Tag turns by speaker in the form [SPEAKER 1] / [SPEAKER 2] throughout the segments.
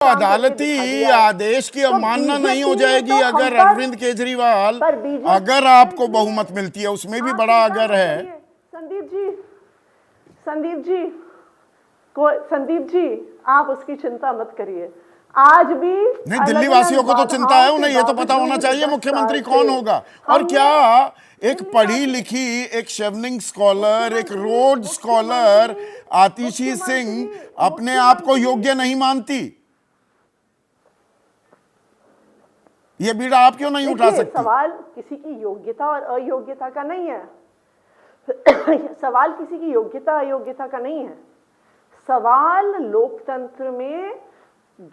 [SPEAKER 1] अदालती आदेश की अवमानना नहीं हो जाएगी अगर अरविंद केजरीवाल, अगर आपको बहुमत मिलती है, उसमें भी बड़ा अगर है।
[SPEAKER 2] संदीप जी आप उसकी चिंता मत करिए। आज भी
[SPEAKER 1] नहीं, दिल्ली वासियों को तो चिंता है, उन्हें ये तो पता होना चाहिए मुख्यमंत्री कौन होगा। और क्या एक पढ़ी लिखी, एक शेवनिंग स्कॉलर, एक रोड स्कॉलर आतिशी सिंह अपने आप को योग्य नहीं मानती? ये बीड़ा आप क्यों नहीं उठा सकती?
[SPEAKER 2] सवाल किसी की योग्यता और अयोग्यता का नहीं है। सवाल किसी की योग्यता अयोग्यता का नहीं है। सवाल लोकतंत्र में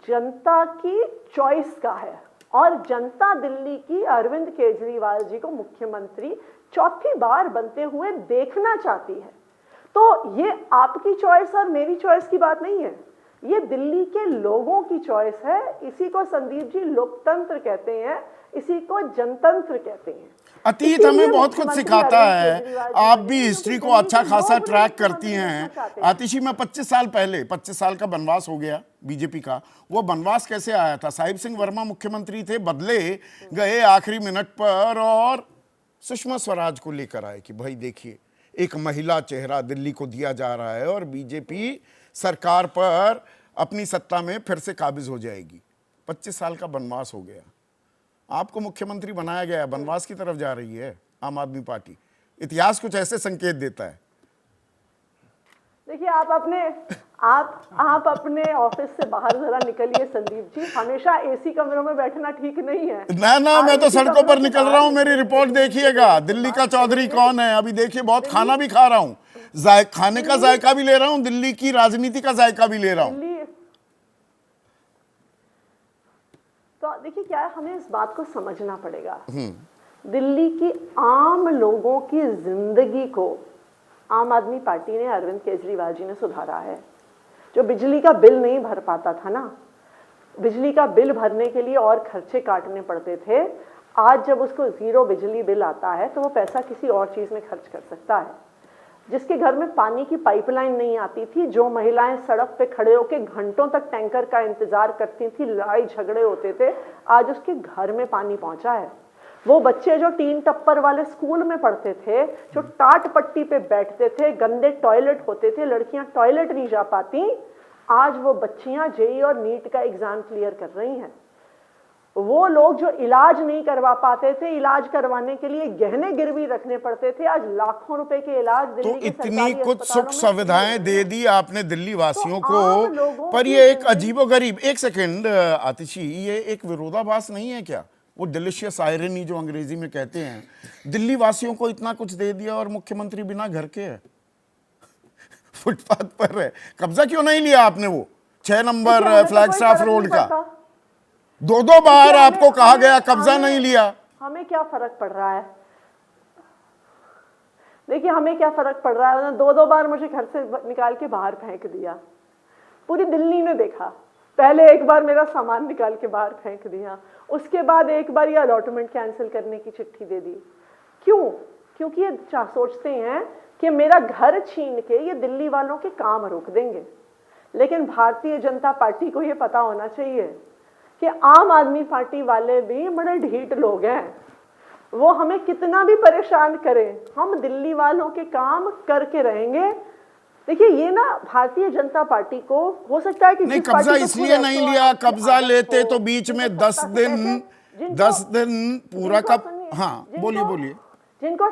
[SPEAKER 2] जनता की चॉइस का है और जनता दिल्ली की अरविंद केजरीवाल जी को मुख्यमंत्री चौथी बार बनते हुए देखना चाहती है। तो ये आपकी चॉइस और मेरी चॉइस की बात नहीं है, ये दिल्ली के लोगों की चॉइस है। इसी को संदीप जी लोकतंत्र कहते हैं, इसी को जनतंत्र कहते हैं।
[SPEAKER 1] अतीत हमें बहुत कुछ सिखाता है। आप भी हिस्ट्री को अच्छा खासा ट्रैक करती हैं। आतिशी में 25 साल का बनवास हो गया बीजेपी का। वो बनवास कैसे आया था? साहिब सिंह वर्मा मुख्यमंत्री थे, बदले गए आखिरी मिनट पर और सुषमा स्वराज को लेकर आए कि भाई देखिए एक महिला चेहरा दिल्ली को दिया जा रहा है और बीजेपी सरकार पर अपनी सत्ता में फिर से काबिज हो जाएगी। 25 साल का बनवास हो गया, आपको मुख्यमंत्री बनाया गया है, बनवास की तरफ जा रही है आम आदमी पार्टी। इतिहास कुछ ऐसे संकेत देता है।
[SPEAKER 2] देखिए आप अपने ऑफिस से बाहर जरा निकलिए संदीप जी। हमेशा एसी कमरों में बैठना ठीक नहीं है
[SPEAKER 1] ना मैं तो सड़कों पर निकल रहा हूं। मेरी रिपोर्ट देखिएगा, दिल्ली का चौधरी कौन है। अभी देखिए बहुत खाना भी खा रहा हूं, खाने का जायका भी ले रहा हूं, दिल्ली की राजनीति का जायका भी ले रहा हूं।
[SPEAKER 2] तो देखिए क्या है, हमें इस बात को समझना पड़ेगा। दिल्ली की आम लोगों की जिंदगी को आम आदमी पार्टी ने, अरविंद केजरीवाल जी ने सुधारा है। जो बिजली का बिल नहीं भर पाता था ना, बिजली का बिल भरने के लिए और खर्चे काटने पड़ते थे, आज जब उसको जीरो बिजली बिल आता है तो वो पैसा किसी और चीज में खर्च कर सकता है। जिसके घर में पानी की पाइपलाइन नहीं आती थी, जो महिलाएं सड़क पे खड़े होकर घंटों तक टैंकर का इंतजार करती थी, लड़ाई झगड़े होते थे, आज उसके घर में पानी पहुंचा है। वो बच्चे जो 3 टप्पर वाले स्कूल में पढ़ते थे, जो टाट पट्टी पे बैठते थे, गंदे टॉयलेट होते थे, लड़कियां टॉयलेट नहीं जा पाती, आज वो बच्चियां जेई और नीट का एग्जाम क्लियर कर रही हैं। वो लोग जो इलाज नहीं करवा पाते थे, इलाज करवाने के लिए गहने गिरवी रखने पड़ते थे, आज लाखों रुपए के इलाज दिल्ली
[SPEAKER 1] तो
[SPEAKER 2] के
[SPEAKER 1] इतनी कुछ सुख
[SPEAKER 2] में
[SPEAKER 1] सुविधाएं दे दी आपने दिल्ली वासियों को, पर ये एक अजीबोगरीब, एक सेकंड आतिशी, ये एक विरोधाभास नहीं है क्या? वो डिलीशियस आयरनी जो अंग्रेजी में कहते हैं, दिल्ली वासियों को इतना कुछ दे दिया और मुख्यमंत्री बिना घर के है, फुटपाथ पर है। कब्जा क्यों नहीं लिया आपने वो 6 नंबर फ्लैगस्टाफ रोड का? 2 बार आपको कहा गया, कब्जा नहीं लिया।
[SPEAKER 2] हमें क्या फर्क पड़ रहा है? देखिए हमें क्या फर्क पड़ रहा है, 2 बार मुझे घर से निकाल के बाहर फेंक दिया, पूरी दिल्ली ने देखा। पहले एक बार मेरा सामान निकाल के बाहर फेंक दिया, उसके बाद एक बार ये अलॉटमेंट कैंसिल करने की चिट्ठी दे दी। क्यों? क्योंकि ये सोचते हैं कि मेरा घर छीन के ये दिल्ली वालों के काम रोक देंगे। लेकिन भारतीय जनता पार्टी को ये पता होना चाहिए कि आम आदमी पार्टी वाले भी बड़े ढीठ लोग हैं। वो हमें कितना भी परेशान करें, हम दिल्ली वालों के काम करके रहेंगे। देखिए ये ना भारतीय जनता पार्टी को हो सकता है कि
[SPEAKER 1] नहीं, कब्जा इसलिए नहीं लिया, कब्जा लेते तो बीच में 10 दिन पूरा का। हाँ बोलिए।
[SPEAKER 2] जिनको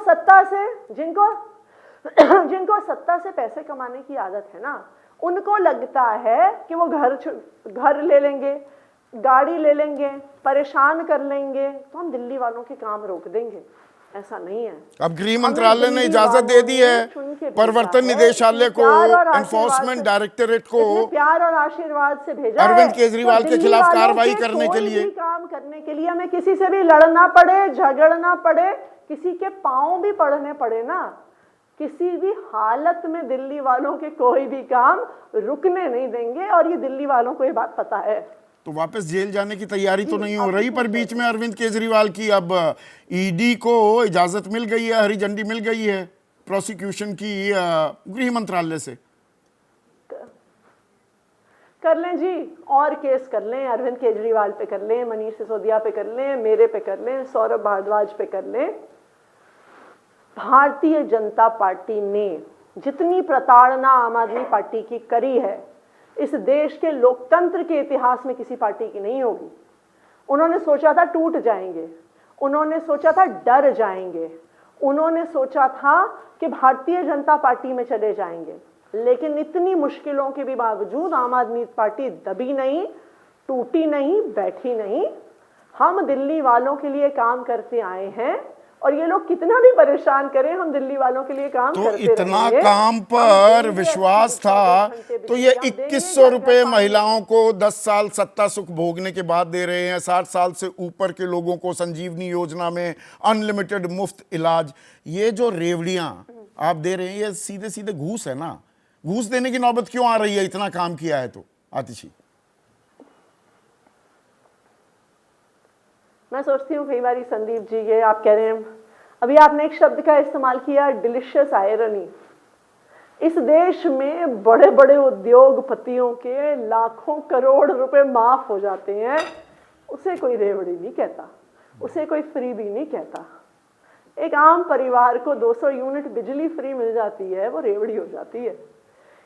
[SPEAKER 2] सत्ता से पैसे कमाने की आदत है ना, उनको लगता है कि वो घर ले लेंगे, गाड़ी ले लेंगे, परेशान कर लेंगे तो हम दिल्ली वालों के काम रोक देंगे। ऐसा नहीं है।
[SPEAKER 1] अब गृह मंत्रालय ने इजाजत दे दी है प्रवर्तन निदेशालय को, एनफोर्समेंट डायरेक्टरेट को
[SPEAKER 2] प्यार और आशीर्वाद से भेजा
[SPEAKER 1] अरविंद केजरीवाल के खिलाफ कार्रवाई करने के लिए,
[SPEAKER 2] काम करने के लिए। हमें किसी से भी लड़ना पड़े, झगड़ना पड़े, किसी के पांव भी पड़ने पड़े ना, किसी भी हालत में दिल्ली वालों के कोई भी काम रुकने नहीं देंगे। और ये दिल्ली वालों को ये बात पता है।
[SPEAKER 1] तो वापस जेल जाने की तैयारी तो नहीं हो रही? पर बीच में अरविंद केजरीवाल की अब ईडी को इजाजत मिल गई है, हरी झंडी मिल गई है प्रोसिक्यूशन की गृह मंत्रालय से।
[SPEAKER 2] कर लें जी, और केस कर लें, अरविंद केजरीवाल पे कर लें, मनीष सिसोदिया पे कर लें, मेरे पे कर लें, सौरभ भारद्वाज पे कर लें। भारतीय जनता पार्टी ने जितनी प्रताड़ना आम आदमी पार्टी की करी है, इस देश के लोकतंत्र के इतिहास में किसी पार्टी की नहीं होगी। उन्होंने सोचा था टूट जाएंगे, उन्होंने सोचा था डर जाएंगे, उन्होंने सोचा था कि भारतीय जनता पार्टी में चले जाएंगे, लेकिन इतनी मुश्किलों के भी बावजूद आम आदमी पार्टी दबी नहीं, टूटी नहीं, बैठी नहीं। हम दिल्ली वालों के लिए काम करते आए हैं, और ये लोग कितना भी परेशान करें, हम दिल्ली वालों के लिए काम
[SPEAKER 1] तो
[SPEAKER 2] करते
[SPEAKER 1] इतना
[SPEAKER 2] रहेंगे।
[SPEAKER 1] काम पर विश्वास था, तो ये 2100 रुपए महिलाओं को 10 साल सत्ता सुख भोगने के बाद दे रहे हैं। 60 साल से ऊपर के लोगों को संजीवनी योजना में अनलिमिटेड मुफ्त इलाज। ये जो रेवड़ियां आप दे रहे हैं, ये सीधे सीधे घूस है ना। घूस देने की नौबत क्यों आ रही है, इतना काम किया है तो? आतिशी,
[SPEAKER 2] मैं सोचती हूँ कई बार संदीप जी, ये आप कह रहे हैं, अभी आपने एक शब्द का इस्तेमाल किया, डिलिशियस आयरनी। इस देश में बड़े बड़े उद्योगपतियों के लाखों करोड़ रुपए माफ हो जाते हैं, उसे कोई रेवड़ी नहीं कहता, उसे कोई फ्री भी नहीं कहता। एक आम परिवार को 200 यूनिट बिजली फ्री मिल जाती है, वो रेवड़ी हो जाती है।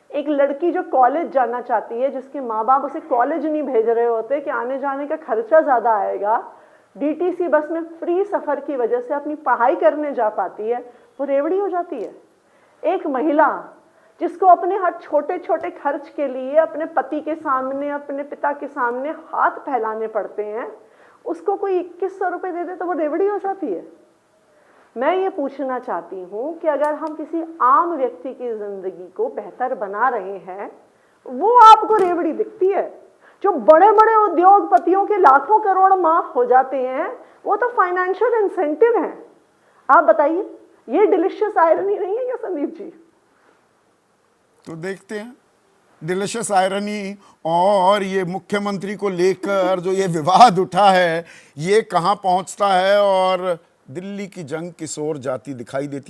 [SPEAKER 2] एक लड़की जो कॉलेज जाना चाहती है, जिसके माँ बाप उसे कॉलेज नहीं भेज रहे होते कि आने जाने का खर्चा ज़्यादा आएगा, डीटीसी बस में फ्री सफ़र की वजह से अपनी पढ़ाई करने जा पाती है, वो रेवड़ी हो जाती है। एक महिला जिसको अपने हर छोटे छोटे खर्च के लिए अपने पति के सामने, अपने पिता के सामने हाथ फैलाने पड़ते हैं, उसको कोई 2100 रुपये दे दे तो वो रेवड़ी हो जाती है। मैं ये पूछना चाहती हूँ कि अगर हम किसी आम व्यक्ति की जिंदगी को बेहतर बना रहे हैं, वो आपको रेवड़ी दिखती है। जो बड़े बड़े उद्योगपतियों के लाखों करोड़ माफ हो जाते हैं, वो तो फाइनेंशियल इंसेंटिव हैं। आप बताइए, ये डिलिशियस आयरनी नहीं है क्या संदीप जी?
[SPEAKER 1] तो देखते हैं डिलिशियस आयरनी। और ये मुख्यमंत्री को लेकर जो ये विवाद उठा है, ये कहां पहुंचता है और दिल्ली की जंग किस ओर जाती दिखाई देती है।